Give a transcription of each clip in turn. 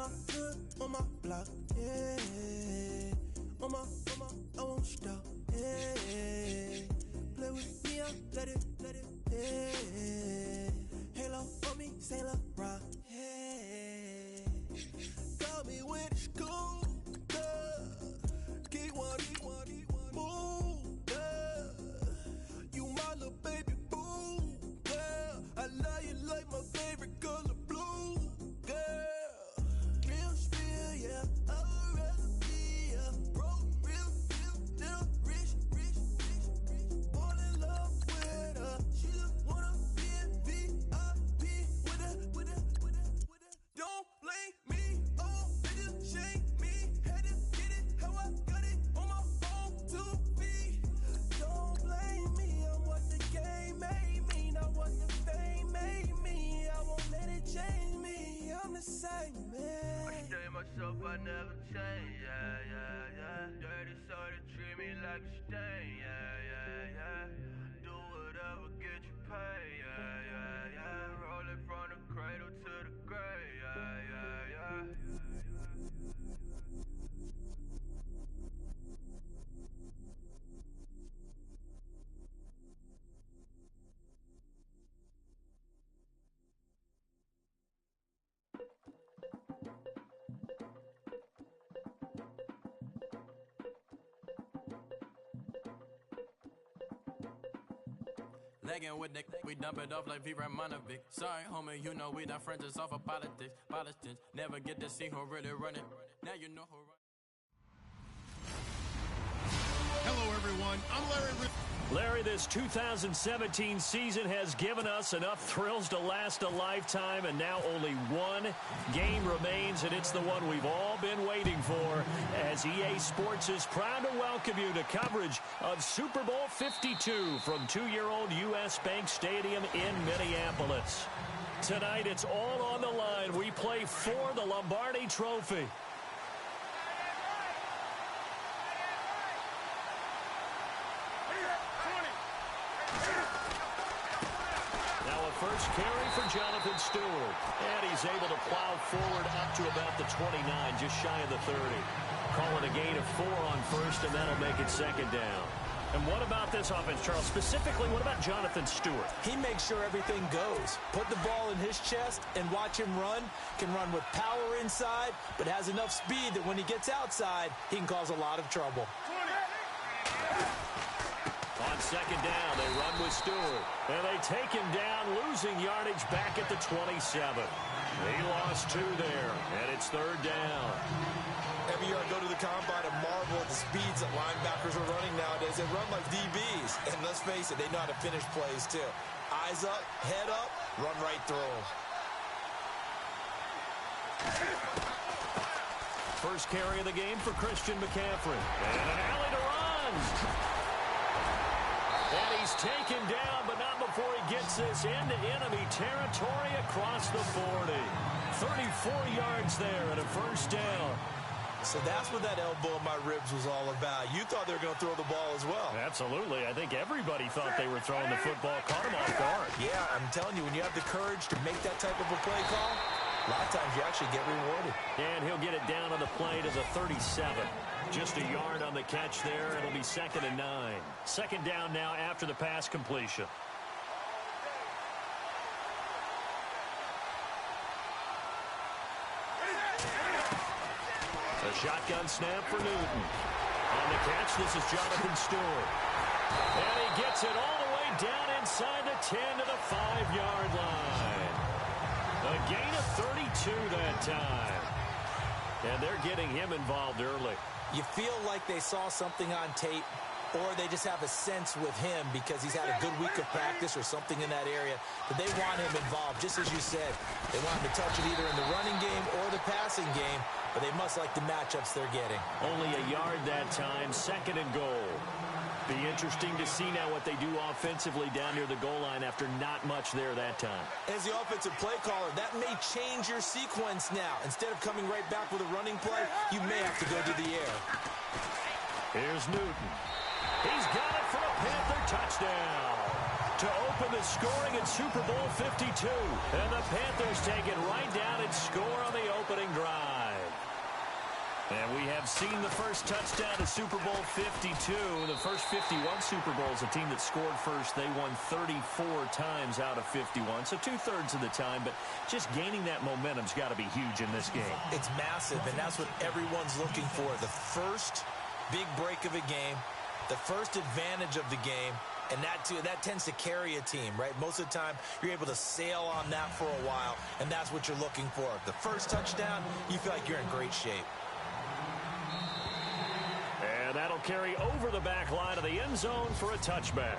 my hood, on my block, yeah. On my, I won't stop, yeah. Play with me, I let it, yeah. Halo on me, Saint Laurent, yeah. Got me with school, keep one, move, you my little baby boo, girl. I love you like my favorite color blue, girl. Real spill, yeah, I'd rather be a broke, real, still rich. Fall in love with her, she just wanna be in VIP with her. Don't blame me, oh, niggas shame me. Had to get it how I got it on my own 2 feet. Don't blame me, I'm what the game made me, not what the fame made me. I won't let it change me, I'm the same man. I stay myself, I never change, yeah. Dirty soul to treat me like a stain, yeah. Do whatever, get you paid, yeah. Roll it from the cradle to the grave, yeah. Legging with Nick, we dump it off like V. Ramonovic. Sorry, homie, you know we not friends, it's off of politics. Politics never get to see who really running. Now you know who running. Hello, everyone. I'm Larry. Larry, this 2017 season has given us enough thrills to last a lifetime, and now only one game remains, and it's the one we've all been waiting for, as EA Sports is proud to welcome you to coverage of Super Bowl 52 from 2-year-old U.S. Bank Stadium in Minneapolis. Tonight, it's all on the line. We play for the Lombardi Trophy. First carry for Jonathan Stewart. And he's able to plow forward up to about the 29, just shy of the 30. Calling a gain of 4 on first, and that'll make it second down. And what about this offense, Charles? Specifically, what about Jonathan Stewart? He makes sure everything goes. Put the ball in his chest and watch him run. Can run with power inside, but has enough speed that when he gets outside, he can cause a lot of trouble. On second down, they run with Stewart. And they take him down, losing yardage back at the 27. He lost 2 there, and it's third down. Every year I go to the combine and marvel at the speeds that linebackers are running nowadays. They run like DBs. And let's face it, they know how to finish plays too. Eyes up, head up, run right through them. First carry of the game for Christian McCaffrey. And an alley to run. And he's taken down, but not before he gets this into enemy territory across the 40. 34 yards there and a first down. So that's what that elbow in my ribs was all about. You thought they were going to throw the ball as well. Absolutely. I think everybody thought they were throwing the football. Caught him off guard. Yeah, I'm telling you, when you have the courage to make that type of a play call, a lot of times you actually get rewarded. And he'll get it down on the play to the 37. Just a yard on the catch there. It'll be 2nd and 9. Second down now after the pass completion. A shotgun snap for Newton. On the catch, this is Jonathan Stewart. And he gets it all the way down inside the 10 to the 5-yard line. A gain of 32 that time. And they're getting him involved early. You feel like they saw something on tape, or they just have a sense with him because he's had a good week of practice or something in that area that they want him involved, just as you said. They want him to touch it either in the running game or the passing game, but they must like the matchups they're getting. Only a yard that time, 2nd and goal. Be interesting to see now what they do offensively down near the goal line after not much there that time. As the offensive play caller, that may change your sequence now. Instead of coming right back with a running play, you may have to go to the air. Here's Newton. He's got it for a Panther touchdown. to open the scoring at Super Bowl 52. And the Panthers take it right down and score on the opening drive. And we have seen the first touchdown at Super Bowl 52. The first 51 Super Bowls, a team that scored first, they won 34 times out of 51. So 2/3 of the time, but just gaining that momentum's got to be huge in this game. It's massive, and that's what everyone's looking for. The first big break of a game, the first advantage of the game, and that tends to carry a team, right? Most of the time, you're able to sail on that for a while, and that's what you're looking for. The first touchdown, you feel like you're in great shape. And that'll carry over the back line of the end zone for a touchback.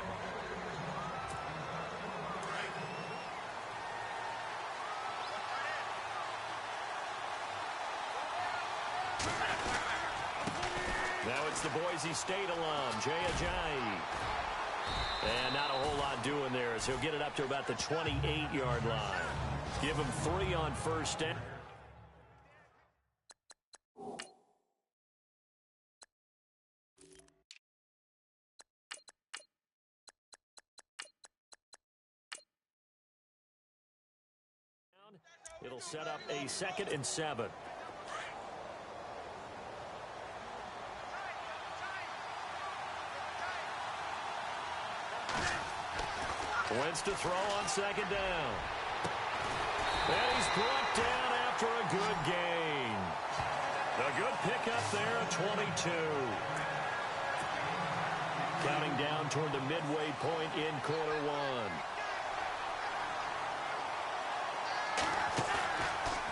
Now it's the Boise State alum, Jay Ajayi. And not a whole lot doing there as he'll get it up to about the 28-yard line. Give him 3 on first down. It'll set up a 2nd and 7. Wentz to throw on 2nd down. And he's brought down after a good gain. A good pickup there at 22. Counting down toward the midway point in quarter 1.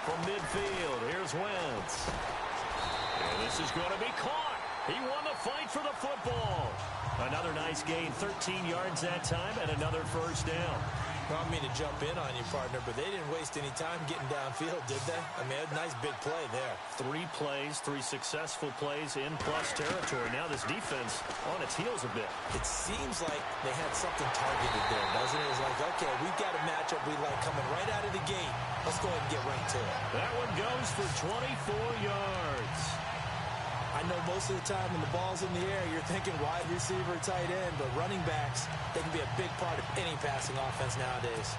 From midfield, here's Wentz. And this is going to be caught. He won the fight for the football. Another nice gain, 13 yards that time, and another first down. I don't mean to jump in on you, partner, but they didn't waste any time getting downfield, did they? I mean, a nice big play there. 3 plays, 3 successful plays in plus territory. Now this defense on its heels a bit. It seems like they had something targeted there, doesn't it? It's like, okay, we've got a matchup we like coming right out of the gate. Let's go ahead and get right to it. That one goes for 24 yards. I know most of the time when the ball's in the air, you're thinking wide receiver, tight end, but running backs, they can be a big part of any passing offense nowadays.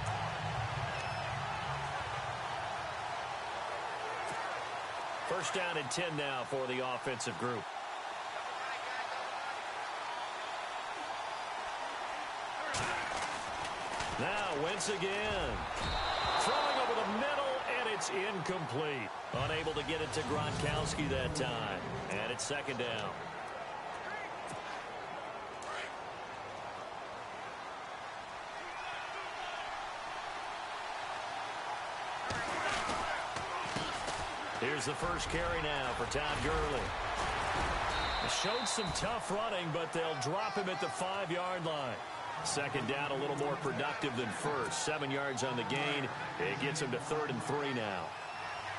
First down and 10 now for the offensive group. Now Wentz again. Throwing over the middle, and it's incomplete. Unable to get it to Gronkowski that time. And it's 2nd down. Here's the first carry now for Todd Gurley. Showed some tough running, but they'll drop him at the 5-yard line. 2nd down, a little more productive than first. 7 yards on the gain. It gets him to 3rd and 3 now.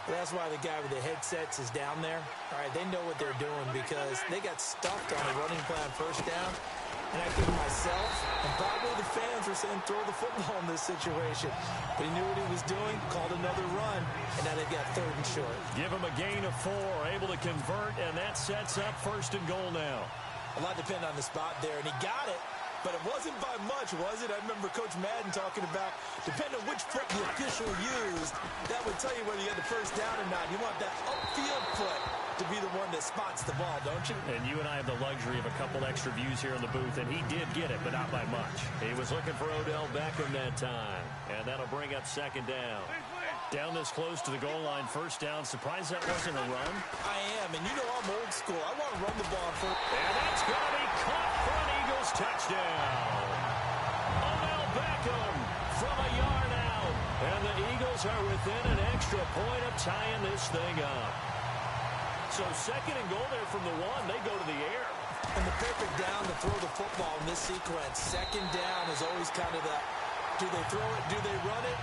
Well, that's why the guy with the headsets is down there. All right, they know what they're doing because they got stuffed on a running plan first down. And I think myself and probably the fans were saying throw the football in this situation. But he knew what he was doing, called another run, and now they've got 3rd and short. Give him a gain of 4, able to convert, and that sets up 1st and goal now. A lot depended on the spot there, and he got it. But it wasn't by much, was it? I remember Coach Madden talking about, depending on which foot the official used, that would tell you whether you had the first down or not. You want that upfield foot to be the one that spots the ball, don't you? And you and I have the luxury of a couple extra views here in the booth, and he did get it, but not by much. He was looking for Odell Beckham that time, and that'll bring up 2nd down. Down this close to the goal line, 1st down. Surprised that wasn't a run? I am, and you know I'm old school. I want to run the ball first. And that's going to be caught for an Eagles touchdown. Odell Beckham from a yard out. And the Eagles are within an extra point of tying this thing up. So 2nd and goal there from the 1. They go to the air. And the perfect down to throw the football in this sequence. 2nd down is always kind of the, do they throw it, do they run it?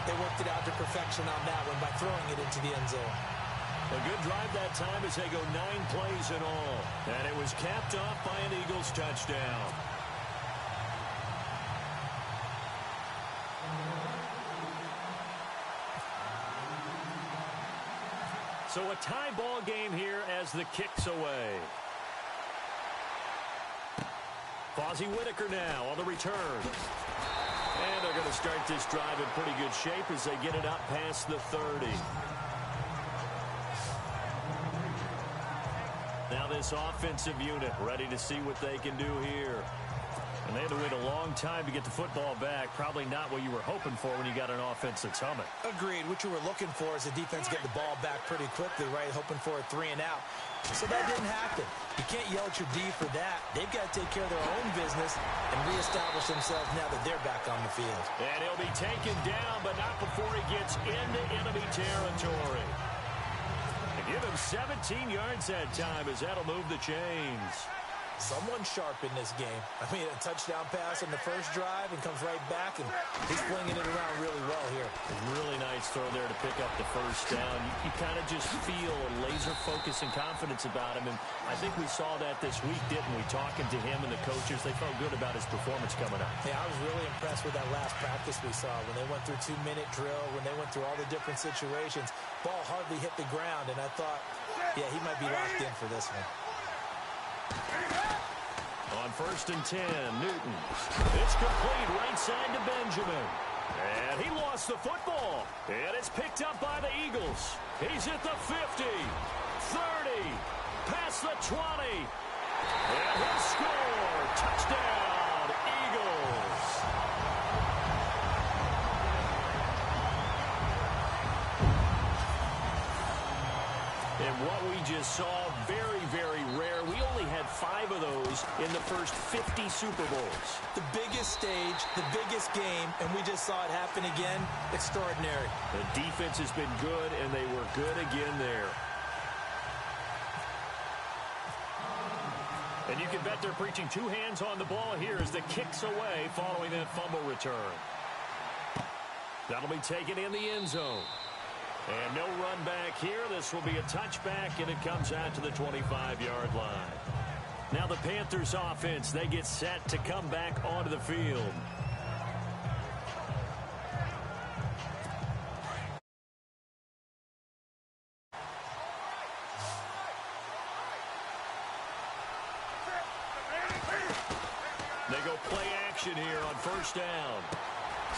They worked it out to perfection on that one by throwing it into the end zone. A good drive that time as they go 9 plays in all. And it was capped off by an Eagles touchdown. So a tie ball game here as the kick's away. Fozzie Whitaker now on the return. And they're going to start this drive in pretty good shape as they get it up past the 30. Now this offensive unit ready to see what they can do here. And they had to wait a long time to get the football back. Probably not what you were hoping for when you got an offense that's humming. Agreed. What you were looking for is the defense get the ball back pretty quickly, right? Hoping for a 3 and out. So that didn't happen. You can't yell at your D for that. They've got to take care of their own business and reestablish themselves now that they're back on the field. And he'll be taken down, but not before he gets into enemy territory. And give him 17 yards that time as that'll move the chains. Someone sharp in this game. I mean, a touchdown pass on the first drive and comes right back, and he's flinging it around really well here. Really nice throw there to pick up the first down. You kind of just feel a laser focus and confidence about him, and I think we saw that this week, didn't we? Talking to him and the coaches, they felt good about his performance coming up. Yeah, I was really impressed with that last practice we saw when they went through 2-minute drill, when they went through all the different situations. Ball hardly hit the ground, and I thought, yeah, he might be locked in for this one. On 1st and 10, Newton. It's complete right side to Benjamin. And he lost the football. And it's picked up by the Eagles. He's at the 50, 30, past the 20. And he'll score. Touchdown, Eagles. And what we just saw, very, very rare. We only had 5 of those in the first 50 Super Bowls. The biggest stage, the biggest game, and we just saw it happen again. Extraordinary. The defense has been good, and they were good again there. And you can bet they're preaching 2 hands on the ball here as the kick's away following that fumble return. That'll be taken in the end zone. And no run back here. This will be a touchback, and it comes out to the 25-yard line. Now the Panthers offense, they get set to come back onto the field. They go play action here on 1st down.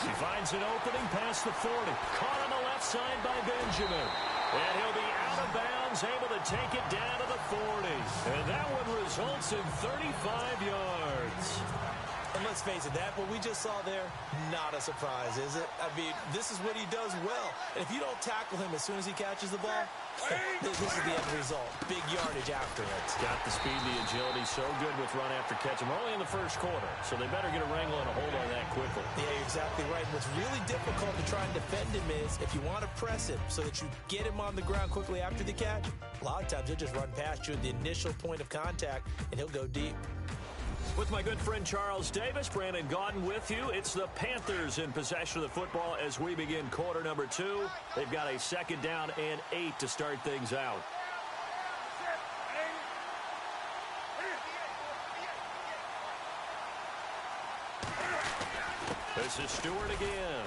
He finds an opening past the 40. Caught on the left side by Benjamin. And he'll be out of bounds, able to take it down to the 40. And that one results in 35 yards. And let's face it, that what we just saw there, not a surprise, is it? I mean, this is what he does well. And if you don't tackle him as soon as he catches the ball, this is the end result. Big yardage afterwards. Got the speed, the agility, so good with run after catch. We're only in the first quarter, so they better get a wrangle and a hold on that quickly. Yeah, you're exactly right. What's really difficult to try and defend him is if you want to press him so that you get him on the ground quickly after the catch, a lot of times he'll just run past you at the initial point of contact, and he'll go deep. With my good friend Charles Davis, Brandon Gaudin with you. It's the Panthers in possession of the football as we begin quarter number 2. They've got a 2nd down and 8 to start things out. This is Stewart again.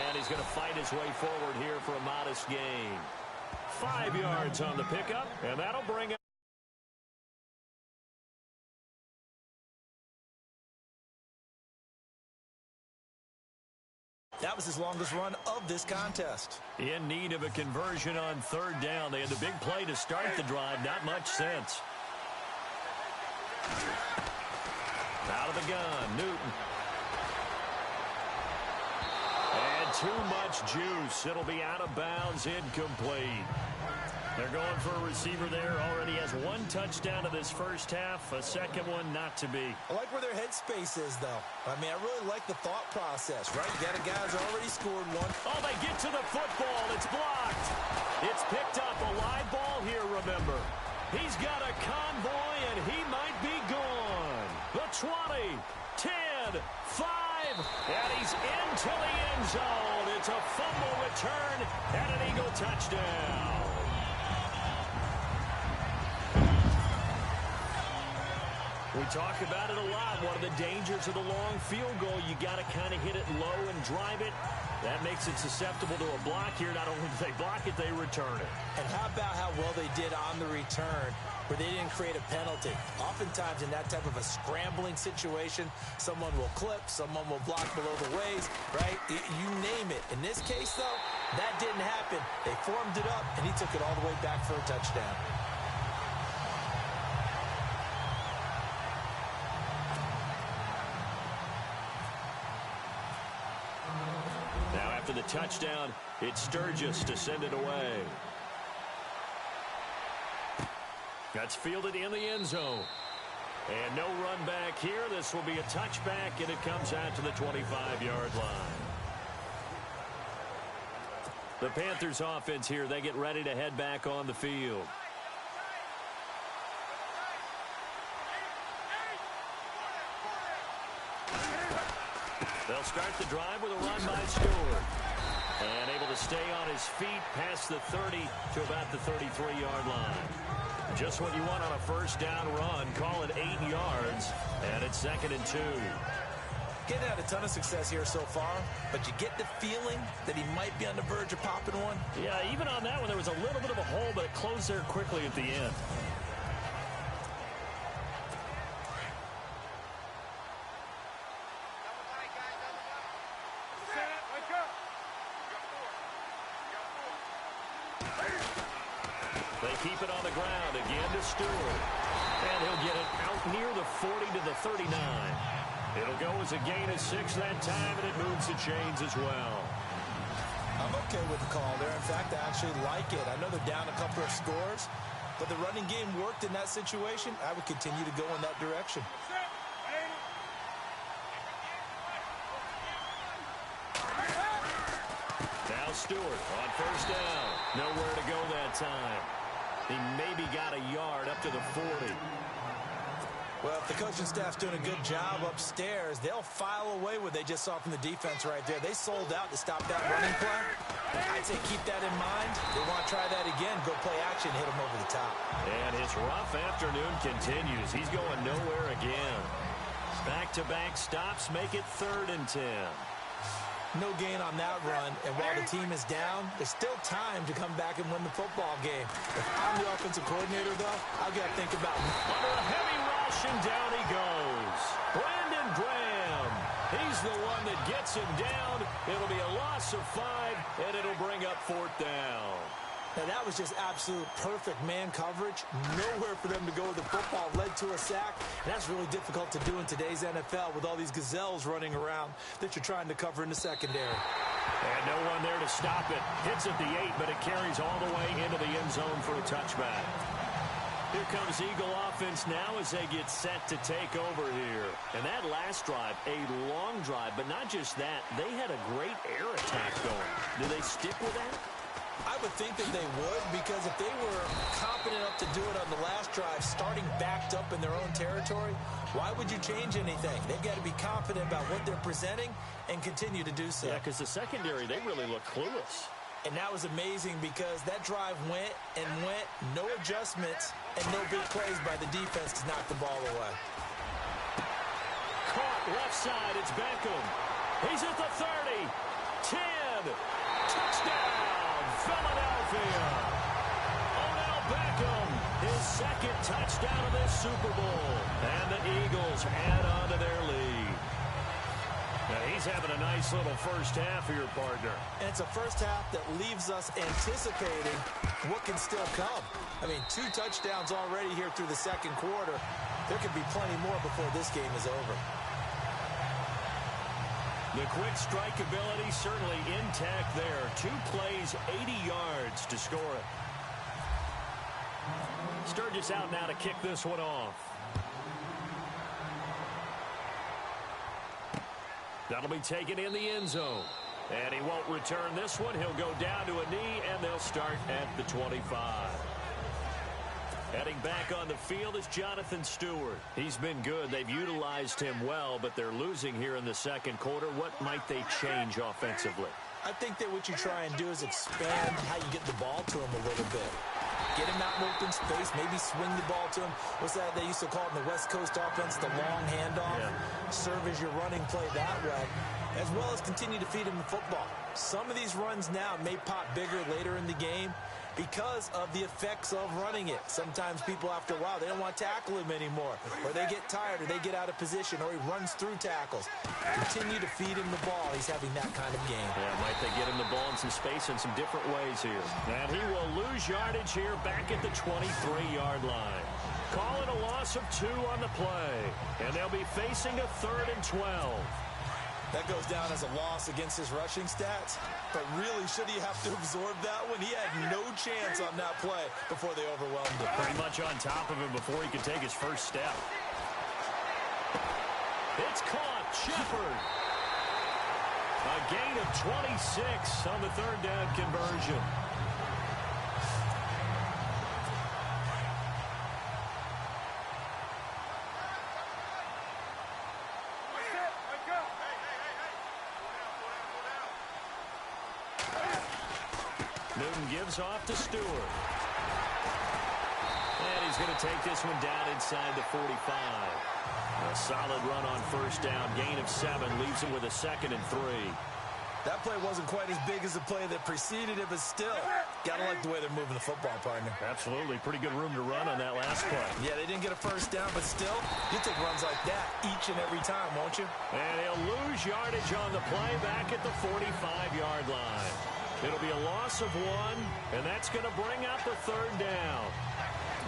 And he's going to fight his way forward here for a modest gain. 5 yards on the pickup, and that'll bring up. That was his longest run of this contest. In need of a conversion on 3rd down. They had the big play to start the drive. Not much sense. Out of the gun, Newton. And too much juice. It'll be out of bounds, incomplete. They're going for a receiver there. Already has 1 touchdown of this first half. A second one not to be. I like where their headspace is, though. I mean, I really like the thought process, right? You got a guy who's already scored 1. Oh, they get to the football. It's blocked. It's picked up. A live ball here, remember. He's got a convoy, and he might be gone. The 20, 10, 5, and he's into the end zone. It's a fumble return and an Eagle touchdown. We talk about it a lot. One of the dangers of the long field goal, you got to kind of hit it low and drive it. That makes it susceptible to a block here. Not only do they block it, they return it. And how about how well they did on the return where they didn't create a penalty? Oftentimes in that type of a scrambling situation, someone will clip, someone will block below the waist, right? You name it. In this case, though, that didn't happen. They formed it up, and he took it all the way back for a touchdown. After the touchdown, it's Sturgis to send it away. That's fielded in the end zone. And no run back here. This will be a touchback, and it comes out to the 25-yard line. The Panthers offense here, they get ready to head back on the field. They'll start the drive with a run by Stewart. And able to stay on his feet past the 30 to about the 33-yard line. Just what you want on a first down run. Call it 8 yards. And it's 2nd and 2. Getting had a ton of success here so far, but you get the feeling that he might be on the verge of popping one. Yeah, even on that one, there was a little bit of a hole, but it closed there quickly at the end. They keep it on the ground again to Stewart. And he'll get it out near the 40 to the 39. It'll go as a gain of 6 that time, and it moves the chains as well. I'm okay with the call there. In fact, I actually like it. I know they're down a couple of scores, but the running game worked in that situation. I would continue to go in that direction. Now Stewart on first down. Nowhere to go that time. He maybe got a yard up to the 40. Well, if the coaching staff's doing a good job upstairs, they'll file away what they just saw from the defense right there. They sold out to stop that running play. I'd say keep that in mind. They want to try that again. Go play action, hit them over the top. And his rough afternoon continues. He's going nowhere again. Back-to-back stops make it 3rd and 10. No gain on that run, and while the team is down, there's still time to come back and win the football game. If I'm the offensive coordinator, though, I've got to think about it. Under a heavy rush, and down he goes. Brandon Graham. He's the one that gets him down. It'll be a loss of 5, and it'll bring up 4th down. Now, that was just absolute perfect man coverage. Nowhere for them to go with the football. Led to a sack. And that's really difficult to do in today's NFL with all these gazelles running around that you're trying to cover in the secondary. And no one there to stop it. Hits at the 8, but it carries all the way into the end zone for a touchback. Here comes Eagle offense now as they get set to take over here. And that last drive, a long drive, but not just that. They had a great air attack going. Do they stick with that? I would think that they would, because if they were confident enough to do it on the last drive, starting backed up in their own territory, why would you change anything? They've got to be confident about what they're presenting and continue to do so. Yeah, because the secondary, they really look clueless. And that was amazing because that drive went and went, no adjustments, and no big plays by the defense to knock the ball away. Caught left side, it's Beckham. He's at the 30, 10, touchdown, Philadelphia. Odell Beckham, his 2nd touchdown of this Super Bowl. And the Eagles add on to their lead. Now he's having a nice little first half here, partner. And it's a first half that leaves us anticipating what can still come. I mean, 2 touchdowns already here through the 2nd quarter. There could be plenty more before this game is over. The quick strike ability certainly intact there. 2 plays, 80 yards to score it. Sturgis out now to kick this one off. That'll be taken in the end zone. And he won't return this one. He'll go down to a knee, and they'll start at the 25. Heading back on the field is Jonathan Stewart. He's been good. They've utilized him well, but they're losing here in the 2nd quarter. What might they change offensively? I think that what you try and do is expand how you get the ball to him a little bit. Get him out in open space, maybe swing the ball to him. What's that they used to call it in the West Coast offense, the long handoff? Yeah. Serve as your running play that way, as well as continue to feed him the football. Some of these runs now may pop bigger later in the game because of the effects of running it. Sometimes people, after a while, they don't want to tackle him anymore, or they get tired, or they get out of position, or he runs through tackles. Continue to feed him the ball. He's having that kind of game. Yeah, might they get him the ball in some space in some different ways here. And he will lose yardage here back at the 23-yard line. Call it a loss of 2 on the play, and they'll be facing a 3rd and 12. That goes down as a loss against his rushing stats. But really, should he have to absorb that one? He had no chance on that play before they overwhelmed him. Pretty much on top of him before he could take his first step. It's caught. Shepard. A gain of 26 on the 3rd down conversion. Newton gives off to Stewart. And he's going to take this one down inside the 45. A solid run on first down. Gain of 7 leaves him with a 2nd and 3. That play wasn't quite as big as the play that preceded it, but still, got to like the way they're moving the football, partner. Absolutely. Pretty good room to run on that last play. Yeah, they didn't get a first down, but still, you take runs like that each and every time, won't you? And he'll lose yardage on the play back at the 45-yard line. It'll be a loss of 1, and that's going to bring out the 3rd down.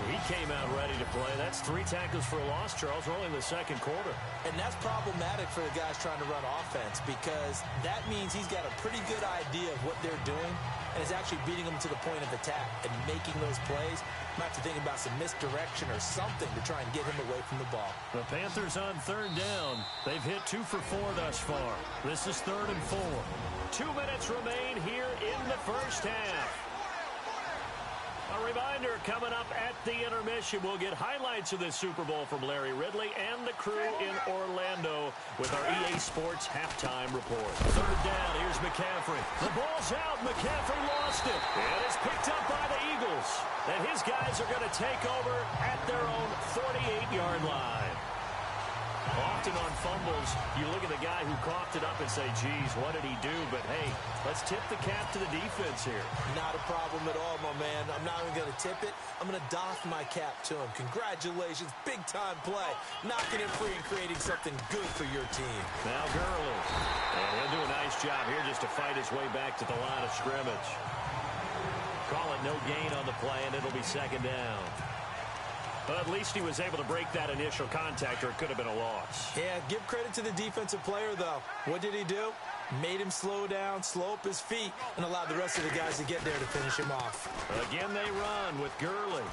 He came out ready to play. That's 3 tackles for a loss, Charles. We're only in the 2nd quarter. And that's problematic for the guys trying to run offense because that means he's got a pretty good idea of what they're doing and is actually beating them to the point of attack and making those plays. Might have to think about some misdirection or something to try and get him away from the ball. The Panthers on 3rd down. They've hit 2 for 4 thus far. This is 3rd and 4. 2 minutes remain here in the first half. A reminder, coming up at the intermission, we'll get highlights of this Super Bowl from Larry Ridley and the crew in Orlando with our EA Sports halftime report. 3rd down, here's McCaffrey. The ball's out, McCaffrey lost it. And it's picked up by the Eagles. And his guys are going to take over at their own 48-yard line. Often on fumbles, you look at the guy who coughed it up and say, geez, what did he do? But, hey, let's tip the cap to the defense here. Not a problem at all, my man. I'm not even going to tip it. I'm going to doff my cap to him. Congratulations. Big-time play. Knocking it free and creating something good for your team. Now Gurley. And he'll do a nice job here just to fight his way back to the line of scrimmage. Call it no gain on the play, and it'll be 2nd down. But at least he was able to break that initial contact, or it could have been a loss. Yeah, give credit to the defensive player, though. What did he do? Made him slow down, slow up his feet, and allowed the rest of the guys to get there to finish him off. Again, they run with Gurley.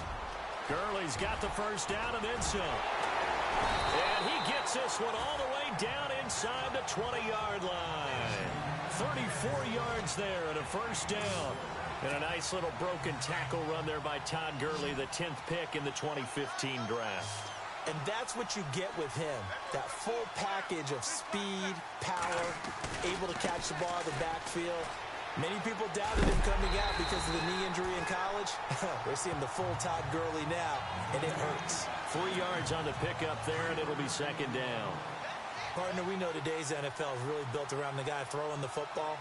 Gurley's got the first down and then some. And he gets this one all the way down inside the 20-yard line. 34 yards there and a first down. And a nice little broken tackle run there by Todd Gurley, the 10th pick in the 2015 draft. And that's what you get with him, that full package of speed, power, able to catch the ball in the backfield. Many people doubted him coming out because of the knee injury in college. We're seeing the full Todd Gurley now, and it hurts. 3 yards on the pickup there, and it'll be 2nd down. Partner, we know today's NFL is really built around the guy throwing the football.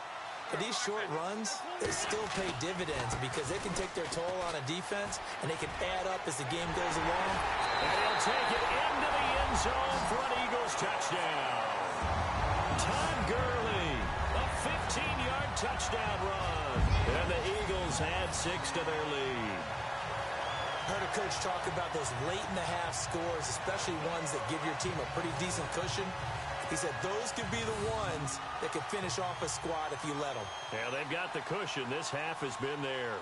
But these short runs, they still pay dividends because they can take their toll on a defense, and they can add up as the game goes along. And he'll take it into the end zone for an Eagles touchdown. Todd Gurley, a 15-yard touchdown run. And the Eagles add 6 to their lead. Heard a coach talk about those late-in-the-half scores, especially ones that give your team a pretty decent cushion. He said those could be the ones that could finish off a squad if you let them. Yeah, they've got the cushion. This half has been theirs.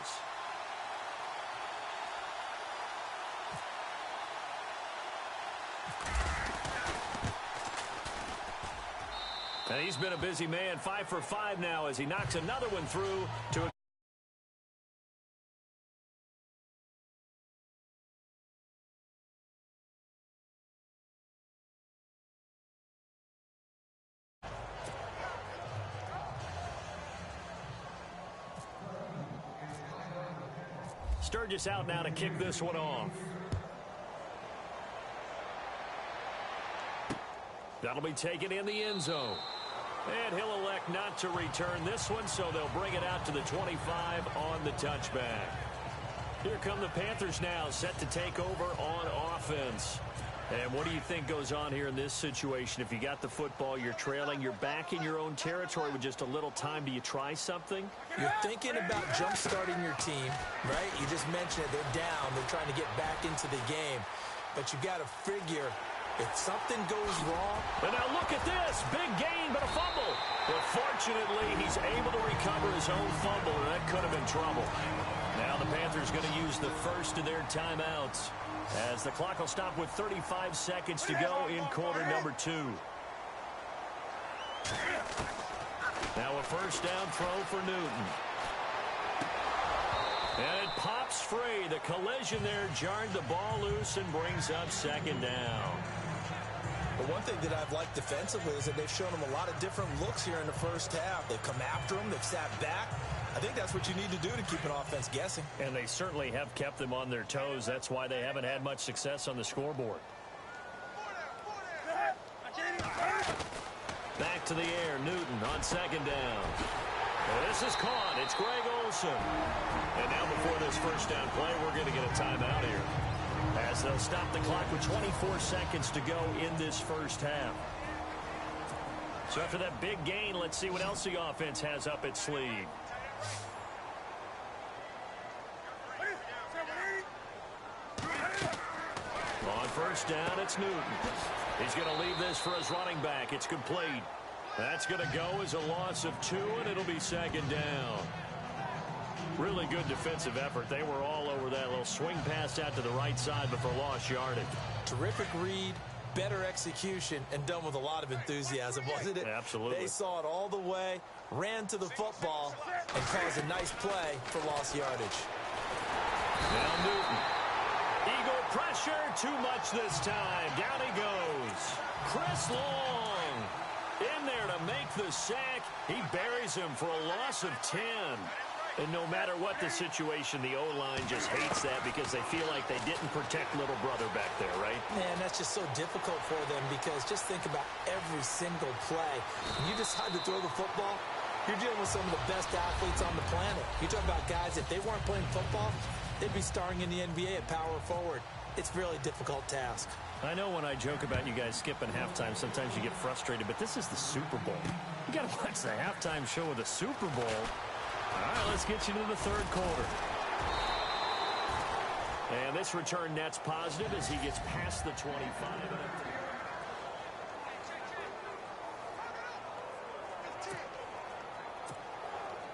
And he's been a busy man, 5 for 5 now as he knocks another one through to a Sturgis out now to kick this one off. That'll be taken in the end zone. And he'll elect not to return this one, so they'll bring it out to the 25 on the touchback. Here come the Panthers now, set to take over on offense. And what do you think goes on here in this situation? If you got the football, you're trailing, you're back in your own territory with just a little time. Do you try something? You're thinking about jump-starting your team, right? You just mentioned it. They're down. They're trying to get back into the game. But you got to figure if something goes wrong. And now look at this. Big gain, but a fumble. But fortunately, he's able to recover his own fumble, and that could have been trouble. Now the Panthers going to use the first of their timeouts, as the clock will stop with 35 seconds to go in quarter number 2. Now a first down throw for Newton. And it pops free. The collision there jarred the ball loose and brings up second down. But one thing that I've liked defensively is that they've shown them a lot of different looks here in the first half. They've come after them. They've sat back. I think that's what you need to do to keep an offense guessing. And they certainly have kept them on their toes. That's why they haven't had much success on the scoreboard. Back to the air, Newton on second down. This is caught. It's Greg Olsen. And now before this first down play, we're going to get a timeout here, as they'll stop the clock with 24 seconds to go in this first half. So after that big gain, let's see what else the offense has up its sleeve. On first down, it's Newton. He's going to leave this for his running back. It's complete. That's going to go as a loss of 2, and it'll be second down. Really good defensive effort. They were all over that little swing pass out to the right side, but for lost yardage. Terrific read, better execution, and done with a lot of enthusiasm, wasn't it? Absolutely. They saw it all the way, ran to the football, and caused a nice play for lost yardage. Now Newton. Eagle pressure, too much this time. Down he goes. Chris Long in there to make the sack. He buries him for a loss of 10. And no matter what the situation, the O-line just hates that because they feel like they didn't protect little brother back there, right? Man, that's just so difficult for them because just think about every single play. When you decide to throw the football, you're dealing with some of the best athletes on the planet. You talk about guys, if they weren't playing football, they'd be starring in the NBA at power forward. It's a really difficult task. I know when I joke about you guys skipping halftime, sometimes you get frustrated, but this is the Super Bowl. You got to watch the halftime show of the Super Bowl. All right, let's get you to the third quarter. And this return net's positive as he gets past the 25.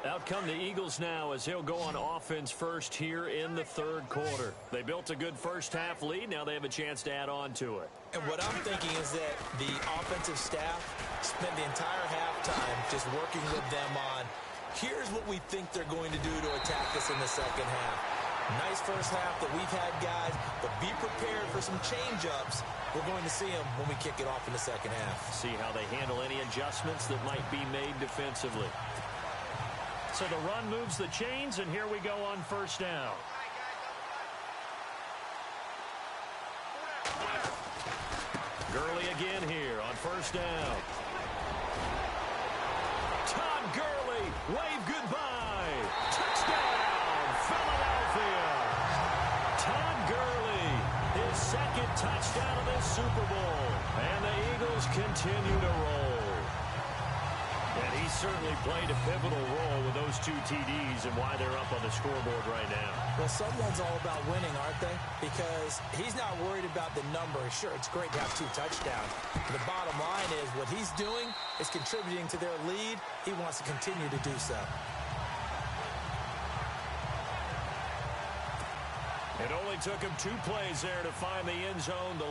Out come the Eagles now as he'll go on offense first here in the third quarter. They built a good first half lead. Now they have a chance to add on to it. And what I'm thinking is that the offensive staff spent the entire halftime just working with them on, here's what we think they're going to do to attack us in the second half. Nice first half that we've had, guys, but be prepared for some change-ups. We're going to see them when we kick it off in the second half. See how they handle any adjustments that might be made defensively. So the run moves the chains, and here we go on first down. Gurley again here on first down. Todd Gurley, wave goodbye. Touchdown, Philadelphia. Todd Gurley, his second touchdown of this Super Bowl. And the Eagles continue to roll. And he certainly played a pivotal role with those 2 TDs and why they're up on the scoreboard right now. Well, someone's all about winning, aren't they? Because he's not worried about the number. Sure, it's great to have 2 touchdowns. But the bottom line is what he's doing is contributing to their lead. He wants to continue to do so. It only took him 2 plays there to find the end zone.